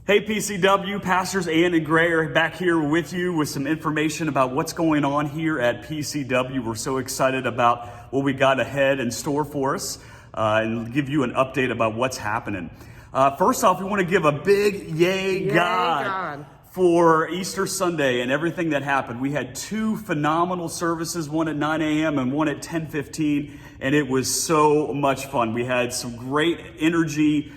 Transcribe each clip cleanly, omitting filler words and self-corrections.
Hey PCW, Pastors Ann and Gray are back here with you with some information about what's going on here at PCW. We're so excited about what we got ahead in store for us and give you an update about what's happening. First off, we want to give a big yay God for Easter Sunday and everything that happened. We had two phenomenal services, one at 9 a.m. and one at 10:15, and it was so much fun. We had some great energy,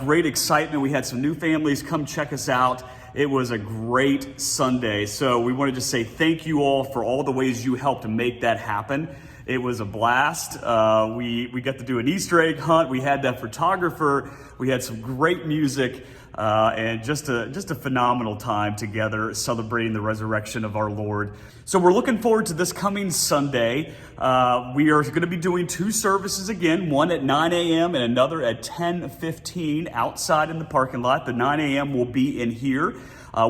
great excitement. We had some new families come check us out. It was a great Sunday. So we wanted to say thank you all for all the ways you helped to make that happen. It was a blast. We got to do an Easter egg hunt. We had that photographer. We had some great music. And just a phenomenal time together celebrating the resurrection of our Lord. So we're looking forward to this coming Sunday. We are going to be doing two services again, one at 9 a.m. and another at 10:15 outside in the parking lot. The 9 a.m. will be in here.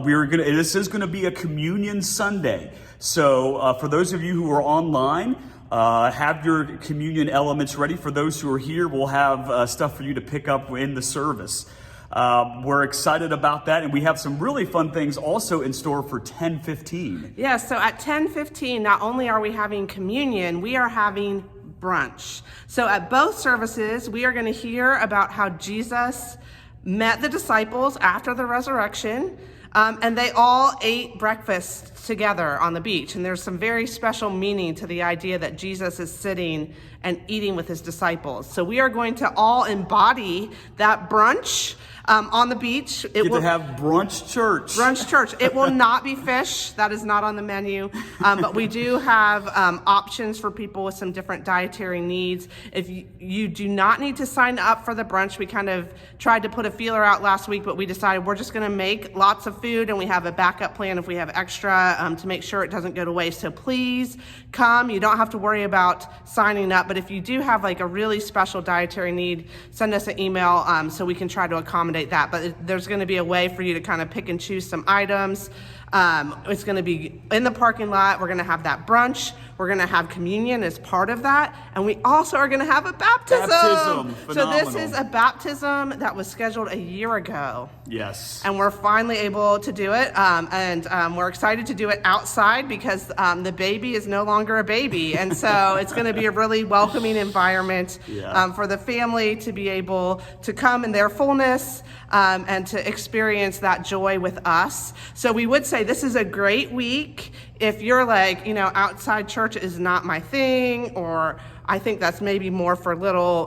This is going to be a communion Sunday. So for those of you who are online, have your communion elements ready. For those who are here, we'll have stuff for you to pick up in the service. We're excited about that, and we have some really fun things also in store for 10:15. Yeah, so at 10:15, not only are we having communion, we are having brunch. So at both services, we are going to hear about how Jesus met the disciples after the resurrection, and they all ate breakfast together on the beach. And there's some very special meaning to the idea that Jesus is sitting and eating with his disciples. So we are going to all embody that brunch on the beach. Get to have brunch church. Brunch church. It will not be fish. That is not on the menu. But we do have options for people with some different dietary needs. If you do not need to sign up for the brunch, we kind of tried to put a feeler out last week, but we decided we're just going to make lots of food, and we have a backup plan if we have extra to make sure it doesn't go to waste. So please come. You don't have to worry about signing up, but if you do have like a really special dietary need, send us an email so we can try to accommodate that. But there's going to be a way for you to kind of pick and choose some items. It's going to be in the parking lot. We're going to have that brunch. We're going to have communion as part of that. And we also are going to have a baptism. So this is a baptism that was scheduled a year ago. Yes. And we're finally able to do it. And we're excited to do it outside because the baby is no longer a baby. And so it's going to be a really welcoming environment for the family to be able to come in their fullness and to experience that joy with us. So we would say this is a great week. If you're like, outside church is not my thing, or I think that's maybe more for little,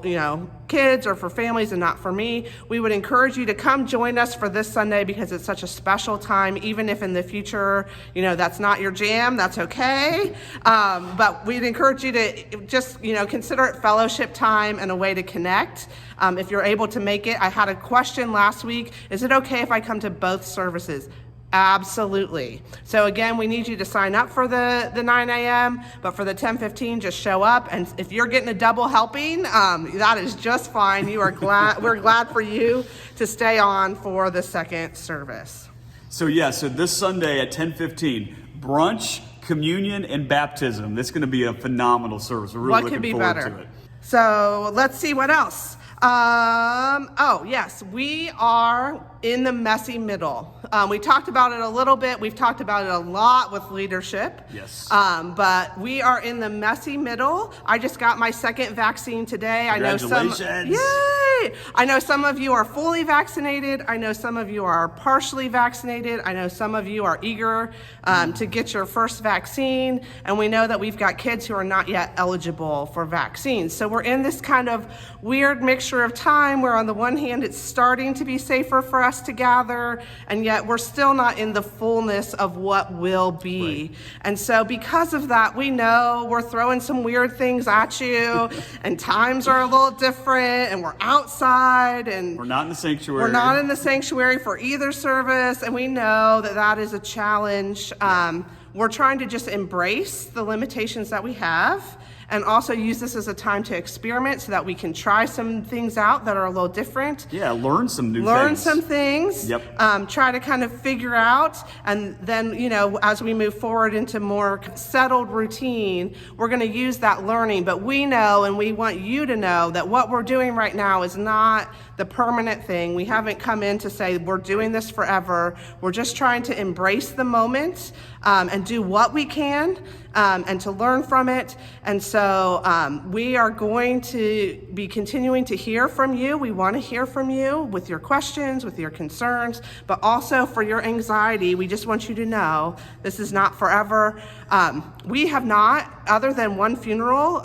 kids or for families and not for me, we would encourage you to come join us for this Sunday because it's such a special time. Even if in the future, that's not your jam, that's okay. But we'd encourage you to just, consider it fellowship time and a way to connect. If you're able to make it, I had a question last week. Is it okay if I come to both services? Absolutely. So again, we need you to sign up for the 9 a.m., but for the 10:15, just show up. And if you're getting a double helping, that is just fine. We're glad for you to stay on for the second service. So this Sunday at 10:15, brunch, communion, and baptism. This is going to be a phenomenal service. We're really looking forward to it. So let's see what else. Yes, we are in the messy middle. We talked about it a little bit. We've talked about it a lot with leadership. Yes. But we are in the messy middle. I just got my second vaccine today. Congratulations. Yay! I know some of you are fully vaccinated. I know some of you are partially vaccinated. I know some of you are eager to get your first vaccine. And we know that we've got kids who are not yet eligible for vaccines. So we're in this kind of weird mixture of time where on the one hand, it's starting to be safer for us to gather, and yet we're still not in the fullness of what will be. Right. And so because of that, we know we're throwing some weird things at you, and times are a little different, and we're outside, and we're not in the sanctuary. We're not in the sanctuary for either service, and we know that that is a challenge. We're trying to just embrace the limitations that we have, and also use this as a time to experiment so that we can try some things out that are a little different. Yeah, learn some things. Yep. Try to kind of figure out, and then, as we move forward into more settled routine, we're going to use that learning. But we know, and we want you to know, that what we're doing right now is not the permanent thing. We haven't come in to say we're doing this forever. We're just trying to embrace the moment and do what we can and to learn from it. And so we are going to be continuing to hear from you. We want to hear from you with your questions, with your concerns, but also for your anxiety. We just want you to know this is not forever. We have not, other than one funeral,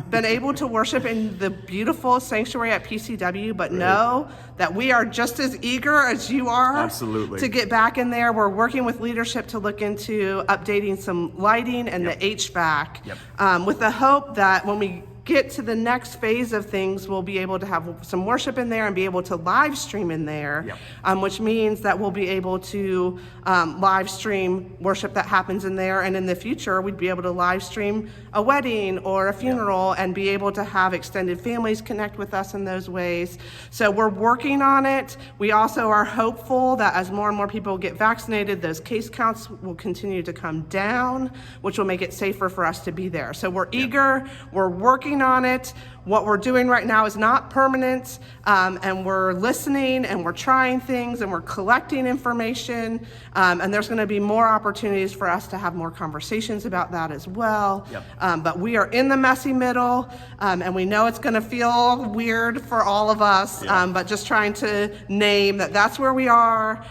been able to worship in the beautiful sanctuary at PCW, but know that we are just as eager as you are. Absolutely. To get back in there. We're working with leadership to look into updating some lighting and the HVAC with the hope that when we get to the next phase of things, we'll be able to have some worship in there and be able to live stream in there, which means that we'll be able to live stream worship that happens in there. And in the future, we'd be able to live stream a wedding or a funeral and be able to have extended families connect with us in those ways. So we're working on it. We also are hopeful that as more and more people get vaccinated, those case counts will continue to come down, which will make it safer for us to be there. So we're eager, we're working on it. What we're doing right now is not permanent, and we're listening and we're trying things and we're collecting information, and there's going to be more opportunities for us to have more conversations about that as well. But we are in the messy middle, and we know it's going to feel weird for all of us, but just trying to name that that's where we are.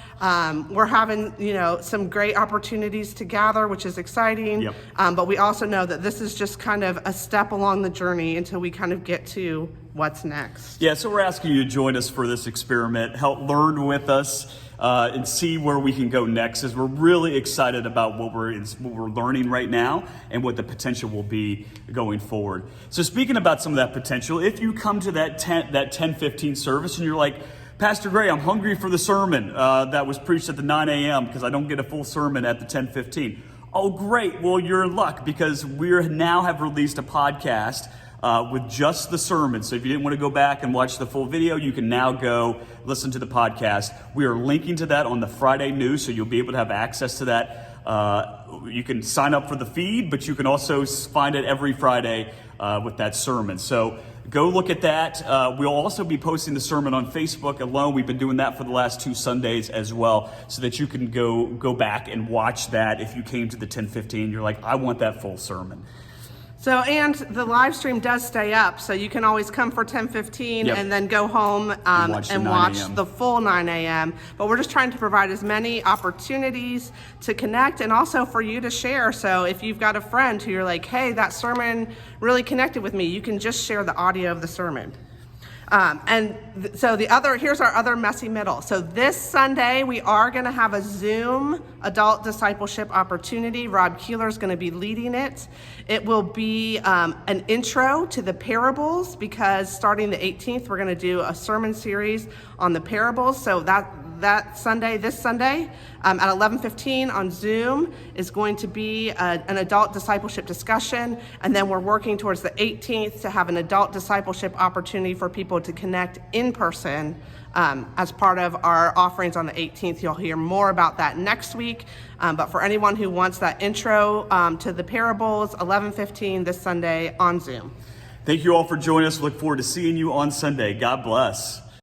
We're having, some great opportunities to gather, which is exciting, but we also know that this is just kind of a step along the journey until we kind of get to what's next. Yeah, so we're asking you to join us for this experiment, help learn with us, and see where we can go next, as we're really excited about what we're learning right now and what the potential will be going forward. So speaking about some of that potential, if you come to that 10:15 service and you're like, Pastor Gray, I'm hungry for the sermon that was preached at the 9 a.m. because I don't get a full sermon at the 10:15. Oh, great. Well, you're in luck because we now have released a podcast with just the sermon. So if you didn't want to go back and watch the full video, you can now go listen to the podcast. We are linking to that on the Friday news, so you'll be able to have access to that. You can sign up for the feed, but you can also find it every Friday with that sermon. So go look at that. We'll also be posting the sermon on Facebook alone. We've been doing that for the last 2 Sundays as well, so that you can go back and watch that if you came to the 10:15. You're like, I want that full sermon. So, and the live stream does stay up, so you can always come for 10:15 and then go home and watch the full 9 a.m. But we're just trying to provide as many opportunities to connect and also for you to share. So if you've got a friend who you're like, hey, that sermon really connected with me, you can just share the audio of the sermon. So here's our other messy middle. So this Sunday, we are going to have a Zoom adult discipleship opportunity. Rob Keeler is going to be leading it. It will be an intro to the parables, because starting the 18th, we're going to do a sermon series on the parables. So this Sunday, at 11:15 on Zoom is going to be an adult discipleship discussion, and then we're working towards the 18th to have an adult discipleship opportunity for people to connect in person as part of our offerings on the 18th. You'll hear more about that next week, but for anyone who wants that intro to the parables, 11:15 this Sunday on Zoom. Thank you all for joining us. Look forward to seeing you on Sunday. God bless.